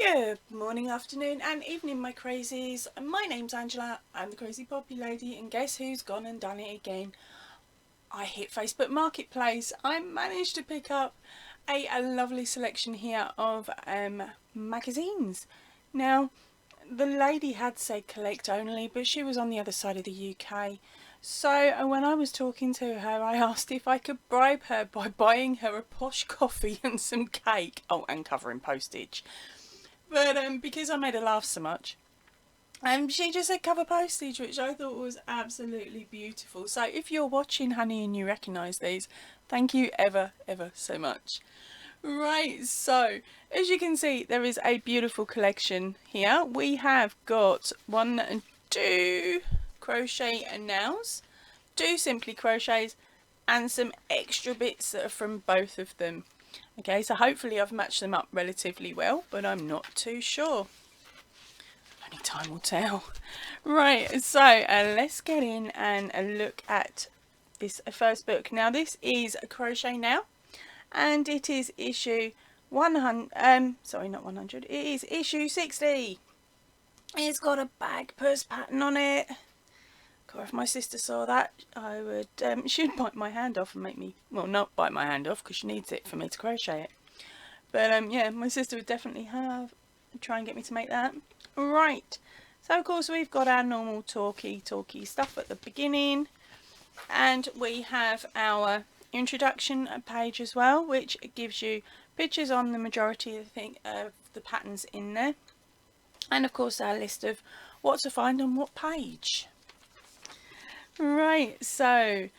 Good morning, afternoon and evening, my crazies. My name's Angela, I'm the Crazy Poppy Lady, and guess who's gone and done it again? I hit Facebook Marketplace. I managed to pick up a lovely selection here of magazines. Now, the lady had said collect only, but she was on the other side of the UK. So when I was talking to her, I asked if I could bribe her by buying her a posh coffee and some cake. Oh, and covering postage. But because I made her laugh so much, she just said cover postage, which I thought was absolutely beautiful. So if you're watching, honey, and you recognise these, thank you ever so much. Right, so as you can see, there is a beautiful collection here. We have got 1 and 2 Crochet Nows, 2 Simply Crochets, and some extra bits that are from both of them. Okay, so hopefully I've matched them up relatively well, but I'm not too sure. Only time will tell. Right, so let's get in and look at this first book. Now this is Crochet Now, and it is issue 100, sorry, not 100, it is issue 60. It's got a bag purse pattern on it. God, if my sister saw that, I would, she'd bite my hand off and make me, well, not bite my hand off because she needs it for me to crochet it. But yeah, my sister would definitely try and get me to make that. Right, so of course we've got our normal talky stuff at the beginning, and we have our introduction page as well, which gives you pictures on the majority of the patterns in there, and of course our list of what to find on what page. Right, so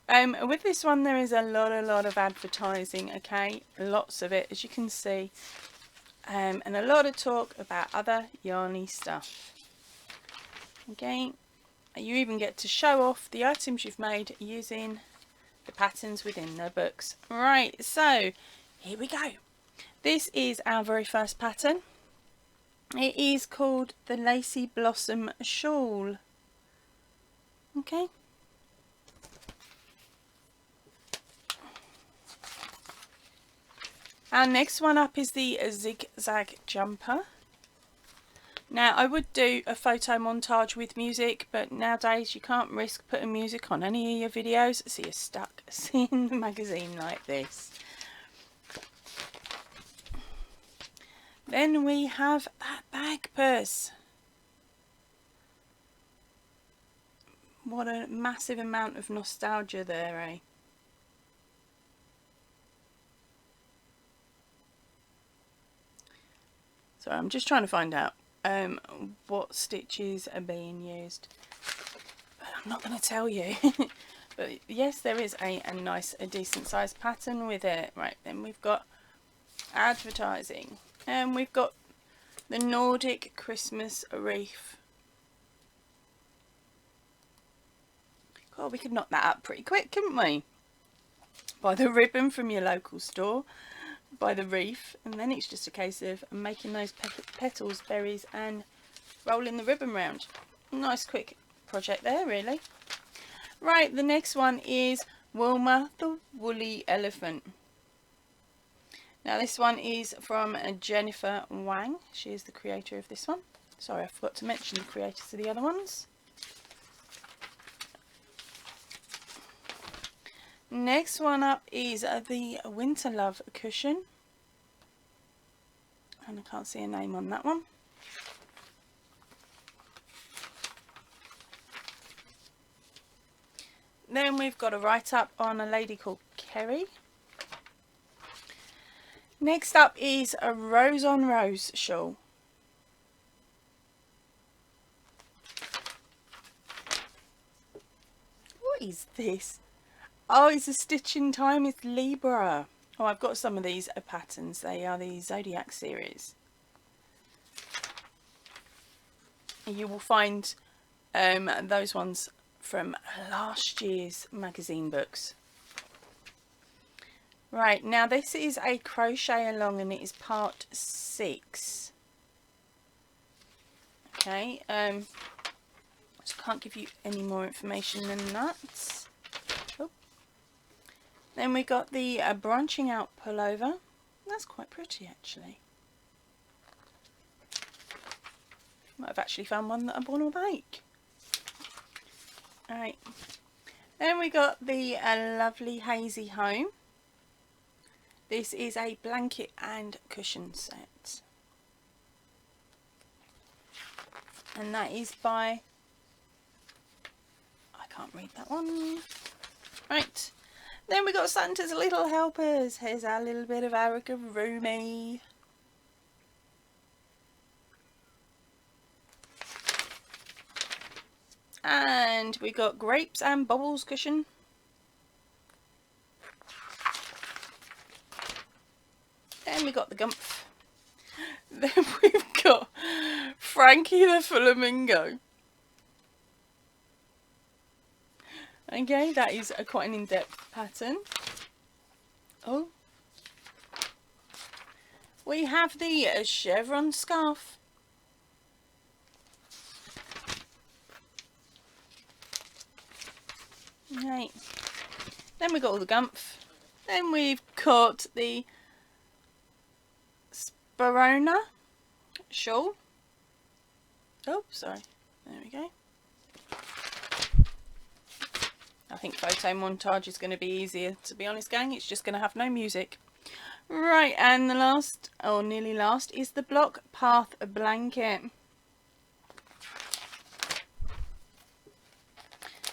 with this one there is a lot of advertising, okay, lots of it, as you can see, and a lot of talk about other yarny stuff. Okay, you even get to show off the items you've made using the patterns within the books. Right, so here we go. This is our very first pattern. It is called the Lacy Blossom Shawl. Okay. Our next one up is the zigzag jumper. Now I would do a photo montage with music, but nowadays you can't risk putting music on any of your videos, so you're stuck seeing the magazine like this. Then we have that bag purse. What a massive amount of nostalgia there, eh? So I'm just trying to find out what stitches are being used. But I'm not going to tell you. But yes, there is a decent sized pattern with it. Right, then we've got advertising. And we've got the Nordic Christmas wreath. God, we could knock that up pretty quick, couldn't we? Buy the ribbon from your local store, buy the wreath, and then it's just a case of making those petals, berries, and rolling the ribbon round. Nice quick project there, really. Right, the next one is Wilma the Woolly Elephant. Now this one is from Jennifer Wang. She is the creator of this one. Sorry, I forgot to mention the creators of the other ones. Next one up is the Winter Love cushion, and I can't see a name on that one. Then we've got a write-up on a lady called Kerry. Next up is a Rose on Rose shawl. What is this? Oh, it's a Stitch in Time. It's Libra. Oh, I've got some of these patterns. They are the Zodiac series. You will find those ones from last year's magazine books. Right, now this is a crochet along, and it is part 6. Okay, so can't give you any more information than that. Then we got the branching out pullover. That's quite pretty, actually. I've actually found one that I want to make. Alright, then we got the lovely Hazy Home. This is a blanket and cushion set, and that is by, I can't read that one. Right, then we got Santa's Little Helpers. Here's our little bit of amigurumi. And we got Grapes and Bubbles cushion. Then we got the Gumph. Then we've got Frankie the Flamingo. Okay, that is quite an in-depth pattern. Oh, we have the chevron scarf. Right, then we got all the Gumph. Then we've got the Sparona shawl. Oh, sorry. There we go. I think photo montage is going to be easier, to be honest, gang. It's just going to have no music. Right, and the last, or nearly last, is the Block Path blanket.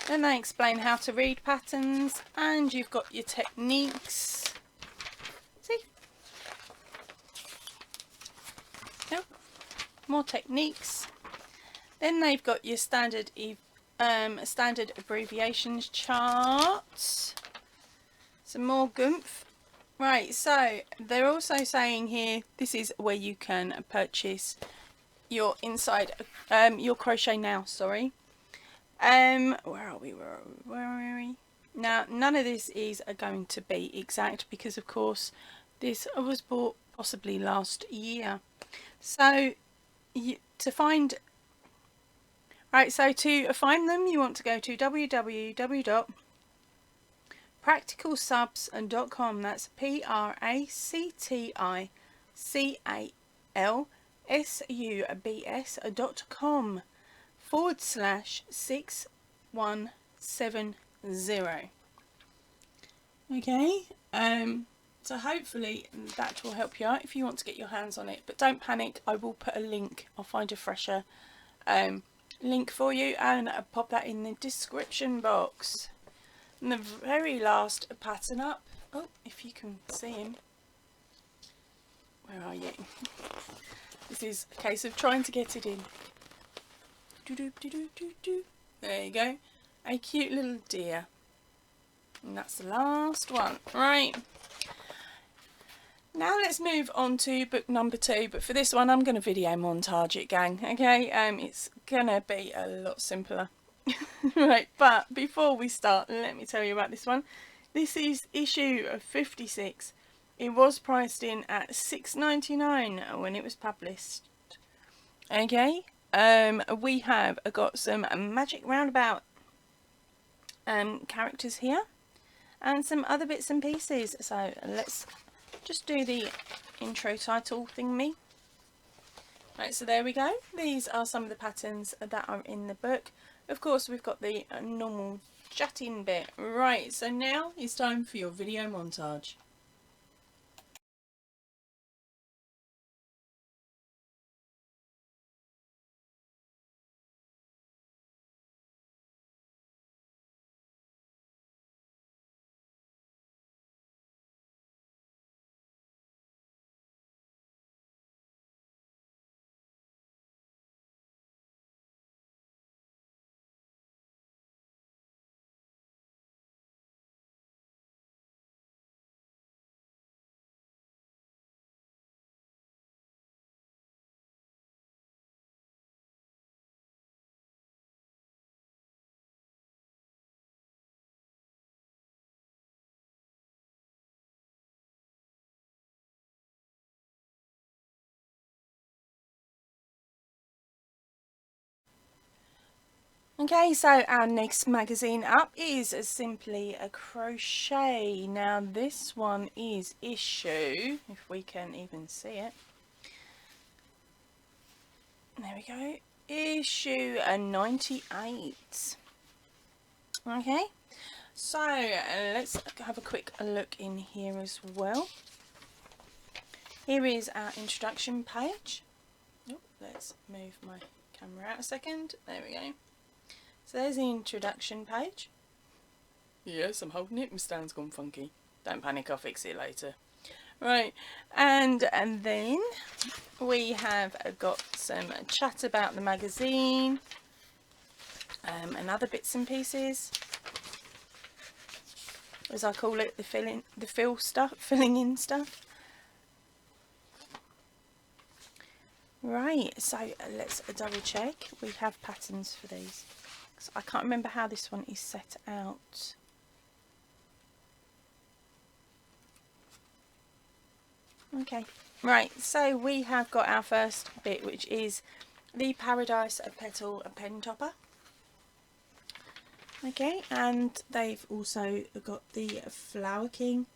Then they explain how to read patterns, and you've got your techniques. See? Yep. More techniques. Then they've got your standard abbreviations charts. Some more Gumph. Right, so they're also saying here, this is where you can purchase your your Crochet Now, sorry. Where are we? Where are we? Now, none of this is going to be exact because, of course, this was bought possibly last year. So, to find them, you want to go to www.practicalsubs.com. That's practicalsubs.com/6170. Okay, so hopefully that will help you out if you want to get your hands on it, but don't panic. I will put a link. I'll find a fresher link for you and pop that in the description box. And the very last pattern up, oh, if you can see him, where are you? This is a case of trying to get it in. There you go, a cute little deer, and that's the last one. Right, now let's move on to book number 2, but for this one I'm going to video montage it, gang. Okay, it's gonna be a lot simpler. Right, but before we start, let me tell you about this one. This is issue of 56. It was priced in at $6.99 when it was published. Okay, we have got some magic roundabout characters here and some other bits and pieces. So let's just do the intro title thingy. Right, so there we go. These are some of the patterns that are in the book. Of course, we've got the normal chatting bit. Right, so now it's time for your video montage. Okay, so our next magazine up is simply a crochet. Now this one is issue, if we can even see it. There we go. issue 98. Okay, so let's have a quick look in here as well. Here is our introduction page. Oh, let's move my camera out a second. There we go. So there's the introduction page. Yes, I'm holding it. My stand's gone funky. Don't panic, I'll fix it later. Right, and then we have got some chat about the magazine, and other bits and pieces, as I call it, the filling in stuff. Right, so let's double check. We have patterns for these. So I can't remember how this one is set out. Okay, right, so we have got our first bit, which is the Paradise Petal pen topper. Okay, and they've also got the Flower King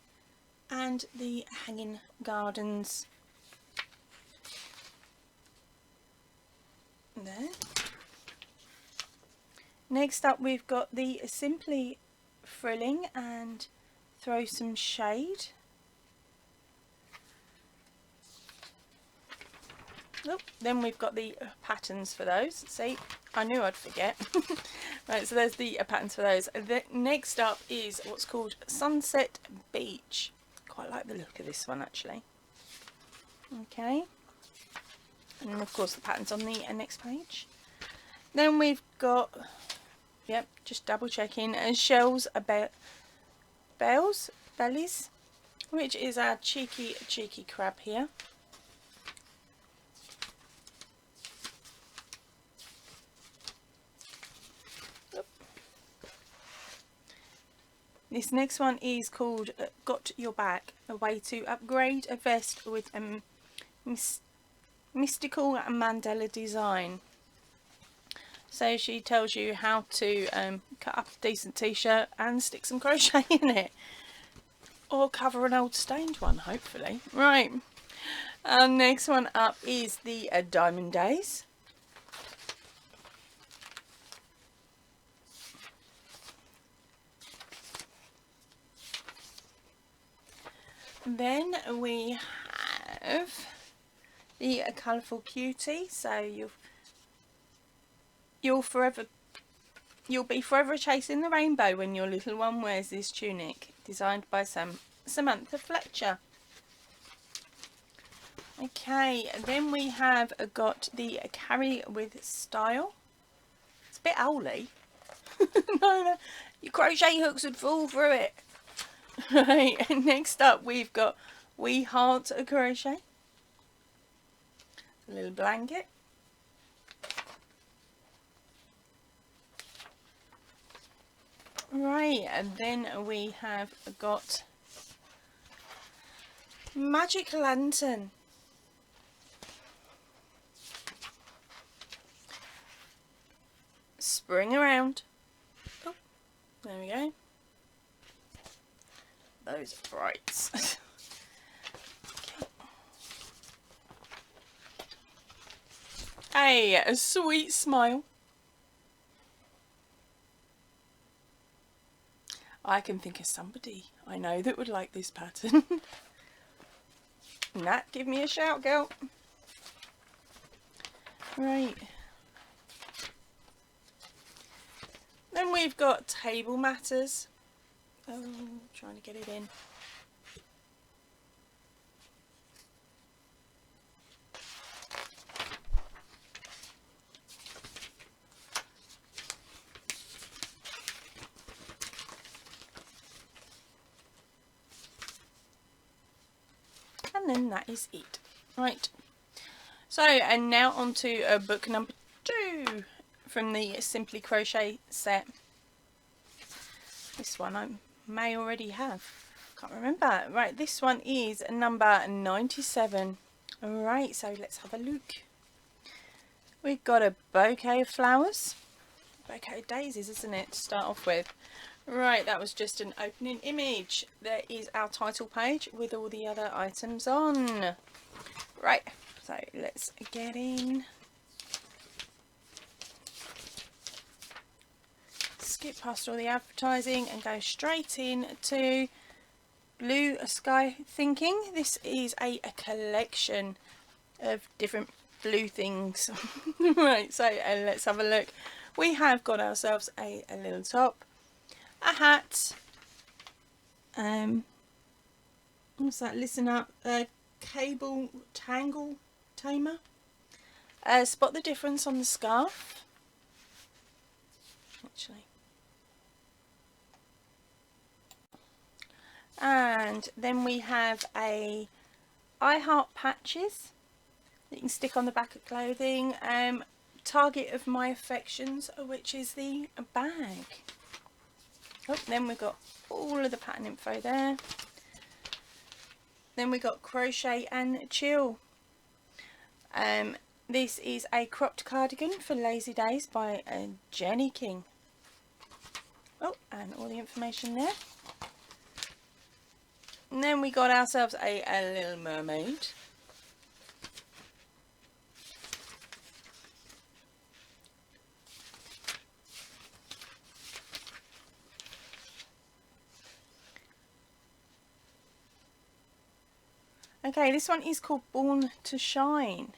and the Hanging Gardens there. Next up we've got the Simply Frilling and Throw Some Shade. Oh, then we've got the patterns for those. See, I knew I'd forget. Right, so there's the patterns for those. The next up is what's called Sunset Beach. Quite like the look of this one actually. Okay, and then of course the patterns on the next page. Then we've got, yep, just double checking, Shells About Bellies, which is our cheeky crab here. This next one is called Got Your Back, a way to upgrade a vest with a mystical mandala design. So she tells you how to cut up a decent t-shirt and stick some crochet in it. Or cover an old stained one, hopefully. Right, our next one up is the Diamond Days. Then we have the Colourful Cutie. So you'll be forever chasing the rainbow when your little one wears this tunic, designed by Samantha Fletcher. Okay, and then we have got the Carry with Style. It's a bit owly. No, your crochet hooks would fall through it. Right, and next up we've got We Heart a Crochet. A little blanket. Right, and then we have got Magic Lantern. Spring Around. Oh, there we go. Those are brights. Hey, a sweet smile. I can think of somebody I know that would like this pattern. Nat, give me a shout, girl. Right. Then we've got Table Matters. Oh, trying to get it in. And then that is it. Right. So, and now on to book number 2 from the Simply Crochet set. This one I may already have. Can't remember. Right, this one is number 97. Alright, so let's have a look. We've got a bouquet of flowers. Bouquet of daisies, isn't it, to start off with. Right, that was just an opening image. There is our title page with all the other items on. Right, so let's get in. skip past all the advertising and go straight in to Blue Sky Thinking. This is a collection of different blue things. Right, so let's have a look. We have got ourselves a little top, a hat, what's that, listen up, a cable tangle tamer, spot the difference on the scarf, actually, and then we have a I Heart patches that you can stick on the back of clothing, target of my affections, which is the bag. Oh, then we've got all of the pattern info there. Then we got Crochet and Chill. This is a cropped cardigan for lazy days by Jenny King. Oh, and all the information there. And then we got ourselves a little mermaid. Okay, this one is called Born to Shine.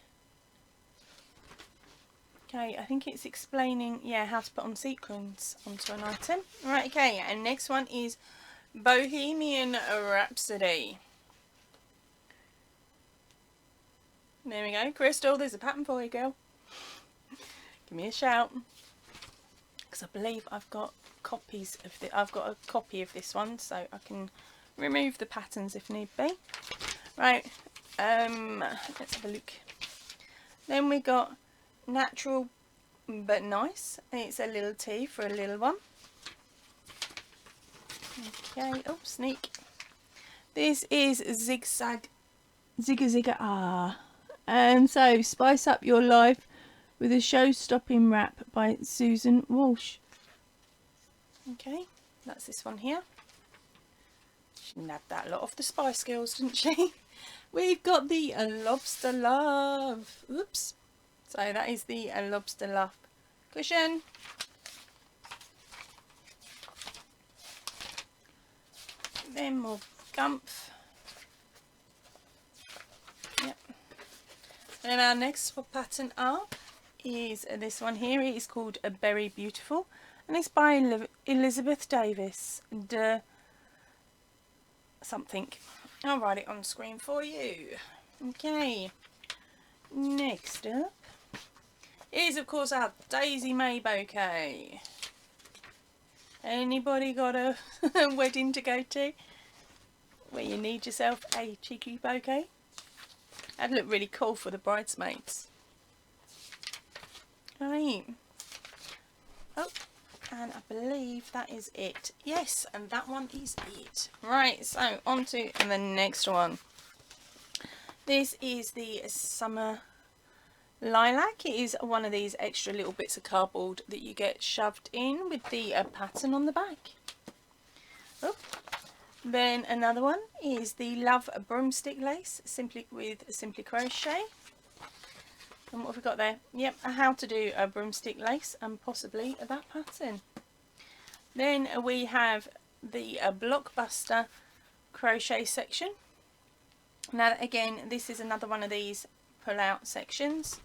Okay, I think it's explaining, yeah, how to put on sequins onto an item. Right, okay, and next one is Bohemian Rhapsody. There we go. Crystal, there's a pattern for you, girl. Give me a shout. Because I believe I've got copies of I've got a copy of this one, so I can remove the patterns if need be. Right, let's have a look. Then we got Natural But Nice, and it's a little tee for a little one. Okay, oh, sneak. This is Zigzag Zigga Zigga Ah. So spice up your life with a show-stopping rap by Susan Walsh. Okay, that's this one here. She nabbed that lot off the Spice Girls, didn't she? We've got the Lobster Love. Oops. So that is the Lobster Love cushion. Then more gumph. Yep. And our next pattern up is this one here. It is called A Berry Beautiful, and it's by Elizabeth Davis. Something. I'll write it on screen for you. Okay. Next up is, of course, our Daisy May bouquet. Anybody got a wedding to go to where you need yourself a cheeky bouquet? That'd look really cool for the bridesmaids. Right. Oh, and I believe that is it. Yes, and that one is it. Right, so on to the next one. This is the Summer Lilac. It is one of these extra little bits of cardboard that you get shoved in with the pattern on the back. Oh. Then another one is the Love Broomstick Lace, Simply Crochet. And what have we got there? Yep, how to do a broomstick lace and possibly that pattern. Then we have the Blockbuster crochet section. Now again, this is another one of these pull-out sections,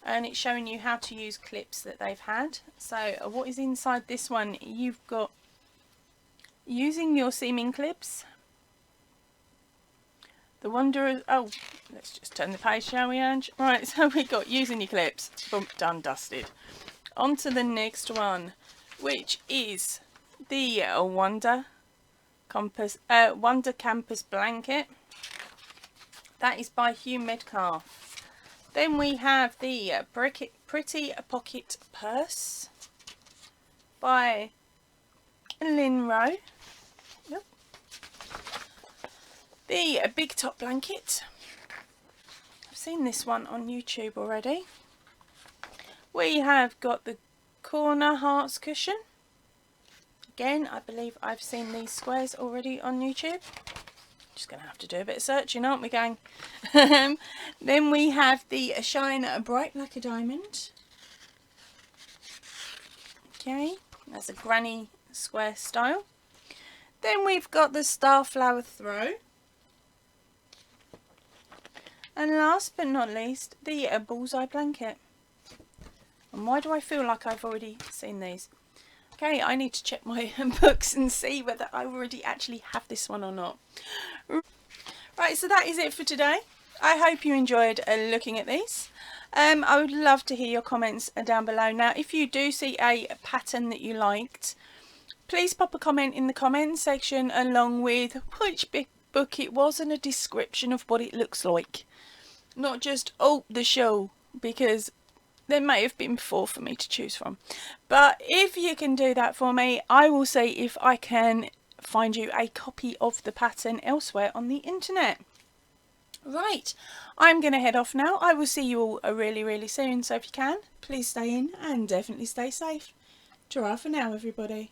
and it's showing you how to use clips that they've had. So what is inside this one? You've got using your seaming clips. The wonder, oh, let's just turn the page, shall we, Ange? Right, so we got using your clips. Boom, done, dusted. On to the next one, which is the Wonder Campus Blanket. That is by Hugh Metcalf. Then we have the Pretty Pocket Purse by Lynn Rowe. Yep. The Big Top Blanket. I've seen this one on YouTube already. We have got the Corner Hearts cushion. Again, I believe I've seen these squares already on YouTube. Just going to have to do a bit of searching, aren't we, gang? Then we have the Shine Bright Like a Diamond. Okay, That's a granny square style. Then we've got the Starflower throw. And last but not least, the bullseye blanket. And why do I feel like I've already seen these? Okay, I need to check my books and see whether I already actually have this one or not. Right, so that is it for today. I hope you enjoyed looking at these. I would love to hear your comments down below. Now, if you do see a pattern that you liked, please pop a comment in the comments section along with which book it was and a description of what it looks like. Not just, oh, the show, because there may have been 4 for me to choose from. But if you can do that for me, I will see if I can find you a copy of the pattern elsewhere on the internet. Right, I'm going to head off now. I will see you all really soon. So if you can, please stay in and definitely stay safe. Ta-ra for now, everybody.